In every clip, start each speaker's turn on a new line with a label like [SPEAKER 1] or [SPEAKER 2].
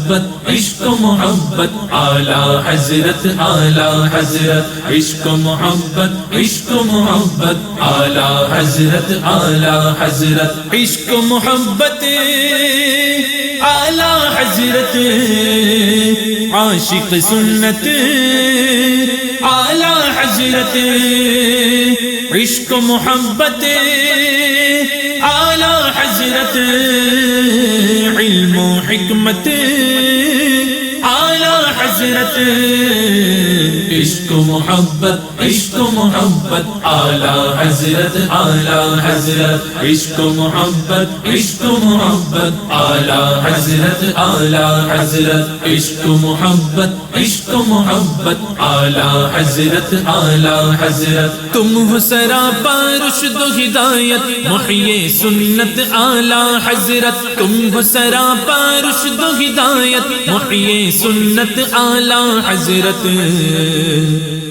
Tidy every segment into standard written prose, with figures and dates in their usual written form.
[SPEAKER 1] محبت عشق و محبت اعلیٰ حضرت اعلیٰ حضرت عشق و محبت عشق و محبت اعلیٰ حضرت اعلیٰ حضرت عشق و محبت اعلیٰ حضرت عاشق سنت اعلیٰ حضرت عشق و محبت اعلیٰ حضرت علم و حکمت اعلیٰ حضرت عشق و محبت عشق و محبت اعلیٰ حضرت اعلیٰ حضرت عشق و محبت عشق و محبت اعلیٰ حضرت اعلیٰ حضرت عشق و محبت عشق و محبت اعلیٰ حضرت اعلیٰ حضرت تم ہو سراپا رشد و ہدایت محیِ سنت اعلیٰ حضرت تم ہو سراپا رشد و ہدایت محیِ سنت اعلیٰ حضرت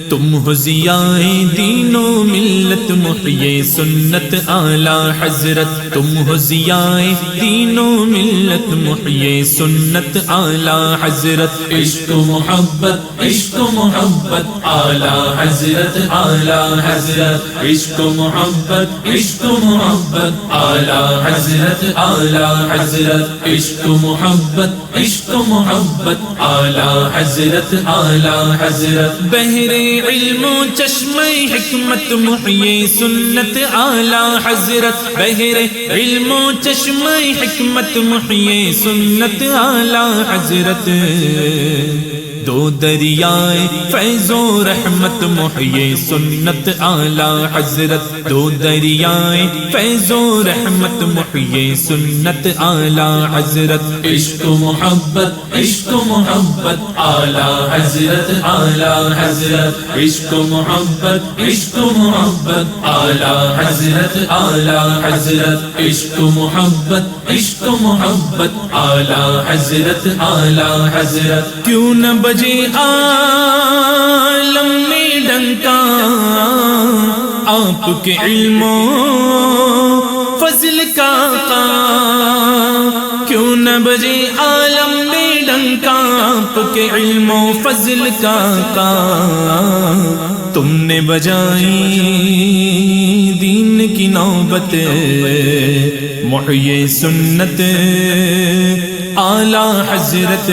[SPEAKER 1] تم ہو ضیائے دین و ملت محیِ سنت اعلیٰ حضرت تم ہو ضیائے دین و ملت محیِ سنت اعلیٰ حضرت عشق و محبت عشق و محبت اعلیٰ حضرت اعلیٰ حضرت عشق و محبت عشق و محبت اعلیٰ حضرت اعلیٰ حضرت عشق و محبت عشق و محبت اعلیٰ حضرت اعلیٰ حضرت بحر علم و چشمہ حکمت محیِ سنت اعلیٰ حضرت بحر علم و چشمہ حکمت محیِ سنت اعلیٰ حضرت دو دریائے فیض و رحمت محیِ سنت اعلیٰ حضرت دو دریائے فیض و رحمت محیِ سنت اعلیٰ حضرت عشق و محبت عشق و محبت اعلیٰ حضرت اعلیٰ حضرت عشق و محبت عشق و محبت اعلیٰ حضرت اعلیٰ حضرت عشق و محبت عشق و محبت اعلیٰ حضرت اعلیٰ حضرت کیوں نہ بجے عالم میں ڈنکا آپ کے علم و فضل کا کیوں نہ بجے عالم میں ڈنکا آپ کے علم و فضل کا تم نے بجائی دین کی نوبت محیِ سنت اعلیٰ حضرت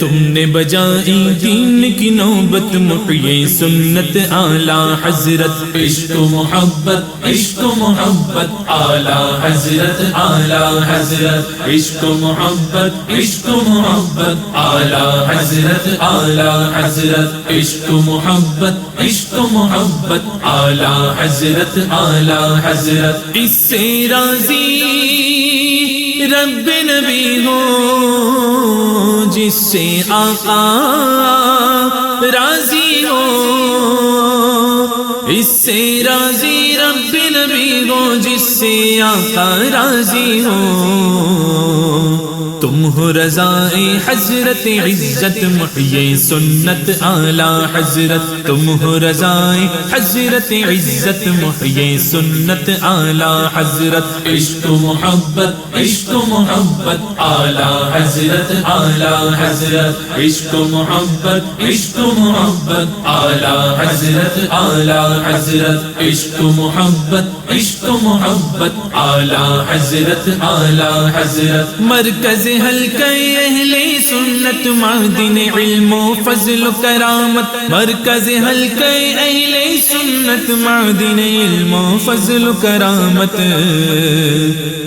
[SPEAKER 1] تم نے بجائی دین کی نوبت محیِ سنت اعلیٰ حضرت عشق و محبت عشق و محبت اعلیٰ حضرت اعلیٰ حضرت عشق و محبت عشق و محبت اعلیٰ حضرت اعلیٰ حضرت عشق و محبت عشق و محبت اعلیٰ حضرت اعلیٰ حضرت اس سے راضی رب نبی ہو جس سے آقا راضی ہو اس سے راضی رب نبی ہو جس سے آقا راضی ہو تم ہو رضائے حضرت عزت محیِ سنت اعلیٰ حضرت تم ہو رضائے حضرت عزت محیِ سنت اعلیٰ حضرت عشق و محبت عشق و محبت اعلیٰ حضرت اعلیٰ حضرت عشق و محبت عشق و محبت اعلیٰ حضرت اعلیٰ حضرت عشق و محبت عشق و محبت اعلیٰ حضرت اعلیٰ حضرت مرکز حلقہ اہل سنت معدن علم و فضل و کرامت مرکز حلقہ اہل سنت معدن علم و فضل و کرامت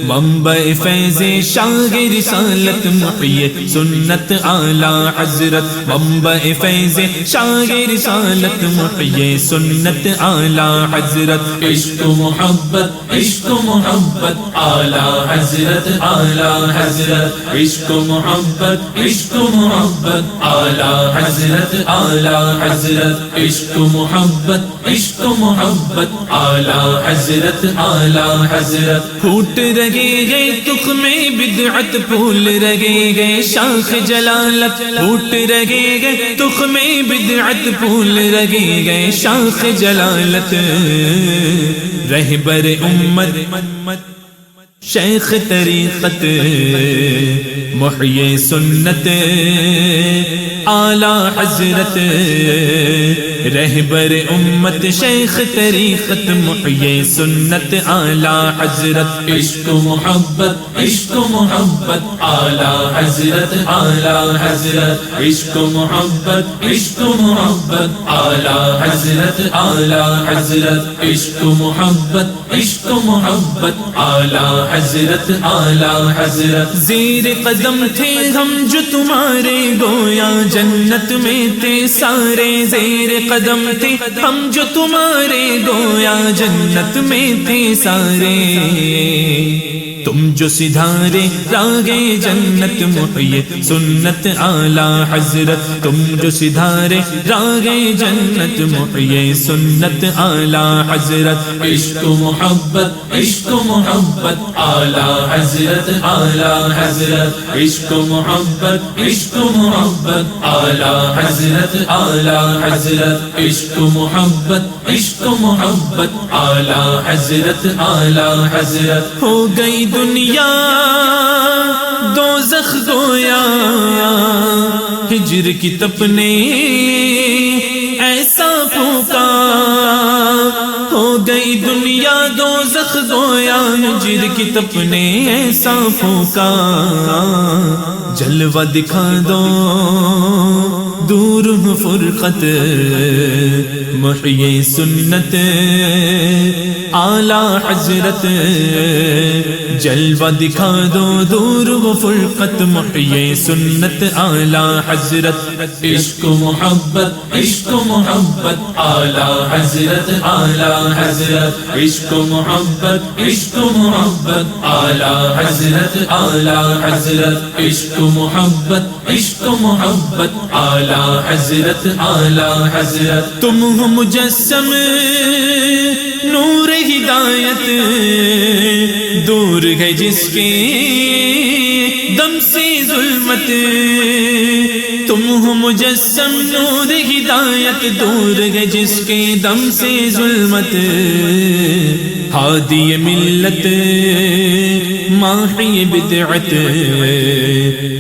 [SPEAKER 1] منبع فیض شاہ رسالت محیِ سنت اعلیٰ حضرت منبع فیض شاہ رسالت محیِ سنت اعلیٰ حضرت عشق و محبت عشق و محبت اعلیٰ حضرت اعلیٰ حضرت عشق و محبت عشق و محبت اعلیٰ حضرت اعلیٰ حضرت عشق و محبت عشق و محبت اعلیٰ حضرت اعلیٰ حضرت پھوٹ رہے گئے تخم بدعت پھول رہے گئے شاخ جلالت پھوٹ رہے گئے تخم بدعت پھول رہے گئے شاخ جلالت رہبر امت شیخ طریقت محیی سنت اعلی حضرت رہبر امت شیخ طریقت محیی سنت اعلی حضرت عشق محبت اعلی حضرت عشق محبت اعلی حضرت عشق محبت اعلی حضرت زیر قدم تھے ہم جو تمہارے گویا جنت میں تھے سارے زیر قدم تھے ہم جو تمہارے گویا جنت میں تھے سارے تم جو سدھارے راگے جنت محیی سنت اعلی حضرت تم جو سدھارے راگے جنت محیی سنت اعلی حضرت عشق محبت اعلی حضرت عشق محبت اعلی حضرت عشق محبت اعلی حضرت ہو گئی دنیا دوزخ گویا ہجر کی تپنے ایسا پھونکا ہو گئی دنیا دوزخ گویا ہجر کی تپنے ایسا پھونکا جلوہ دکھا دو دور فرقت محیی سنت اعلی حضرت جلوہ دکھا دو دور و فرقت محیی سنت اعلی حضرت عشق محبت اعلی حضرت عشق محبت اعلی حضرت عشق محبت اعلی حضرت تم ہو مجسم نور ہدایت دور ہے جس کے دم سے ظلمت تم ہو مجسم نور ہدایت دور ہے جس کے دم سے ظلمت ہادی ملت ماحی بدعت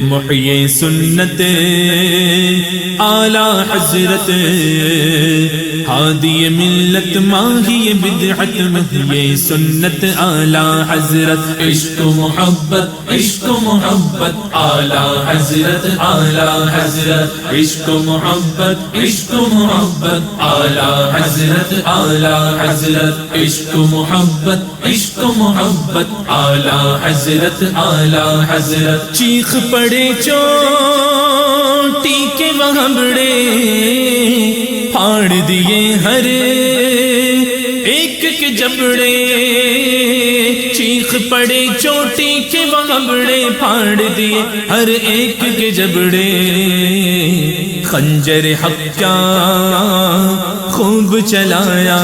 [SPEAKER 1] محیی سنت اعلی حضرت ہادی ملت ماحی بدعت محیی سنت اعلی حضرت عشق محبت اعلی حضرت عشق محبت اعلی حضرت عشق محبت اعلی حضرت چیخ پڑے چوٹی کے وہاں بڑے پھاڑ دیے ہر ایک کے جبڑے چیخ پڑے چوٹی کے وہاں بڑے پھاڑ دیے ہر ایک کے جبڑے خنجر حق کیا خوب چلایا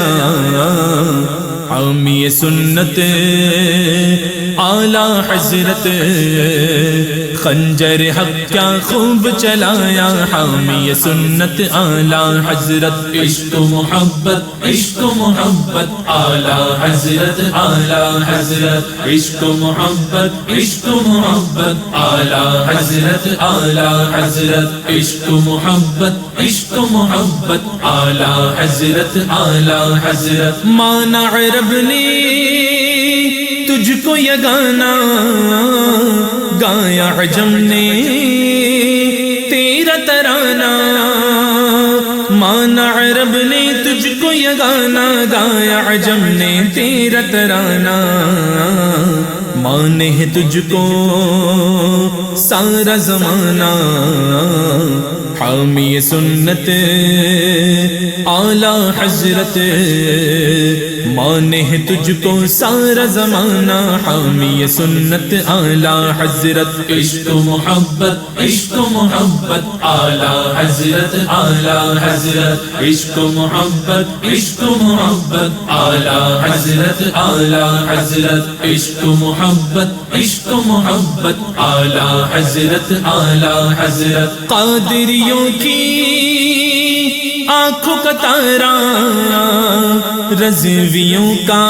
[SPEAKER 1] حامی سنت اعلی حضرت خنجر حق کیا خوب چلایا حامی سنت اعلی حضرت عشق محبت اعلی حضرت عشق محبت اعلی حضرت عشق محبت اعلی حضرت مانا عرب نے تجھ کو یگانا گایا عجم نے تیرا ترانہ مانا عرب نے تجھ کو یگانا گایا عجم نے تیرا ترانہ مانے ہے تجھ کو سارا زمانہ حامی سنت اعلی حضرت مانے ہے تجھ کو سارا زمانہ حامی سنت اعلی حضرت عشق محبت اعلی حضرت عشق محبت اعلی حضرت عشق محبت اعلی حضرت قادریوں کی آنکھوں کا تارا رضویوں کا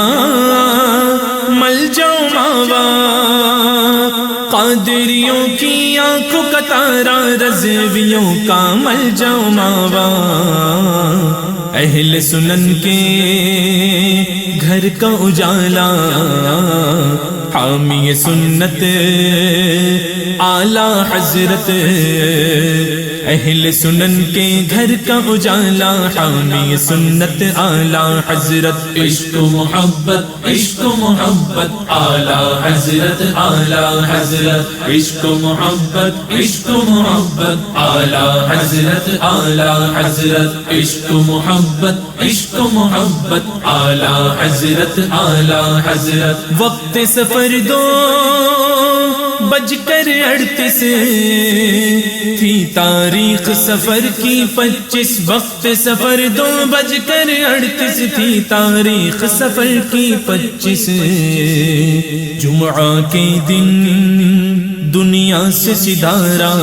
[SPEAKER 1] مل جاؤ جماوا، قادریوں کی آنکھوں کا تارا، رضویوں کا مل جماوا، اہل سنن کے گھر کا اجالا، حامی سنت اعلی حضرت، اہل سنن کے گھر کا اجالا، حامی سنت اعلی حضرت، عشق محبت عشق محبت اعلی حضرت اعلی حضرت، عشق محبت عشق محبت اعلی حضرت اعلی حضرت، عشق محبت عشق محبت اعلی حضرت اعلی حضرت، وقت سفر 2:38 تھی تاریخ سفر کی 25، وقت سفر 2:38 تھی تاریخ سفر کی 25، جمعہ کے دن دنیا سے سدھارا،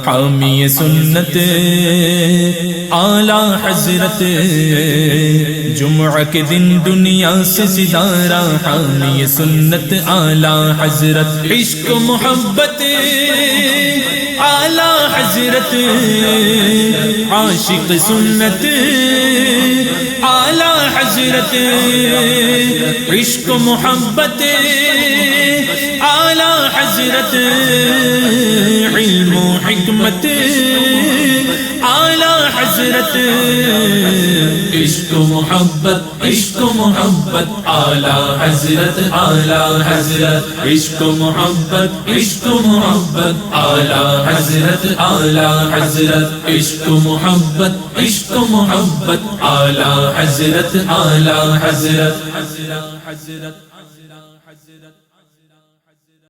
[SPEAKER 1] حامی سنت اعلی حضرت، جمعہ کے دن دنیا سے سدھارا، حامی سنت اعلی حضرت، عشق محبت اعلی حضرت، عاشق سنت اعلی حضرت، عشق محبت اعلی حضرت، علم و حکمت اعلی حضرت، عشق محبت عشق محبت اعلی حضرت اعلی حضرت، عشق محبت عشق محبت اعلی حضرت اعلی حضرت، عشق محبت عشق محبت اعلی حضرت اعلی حضرت، حضرت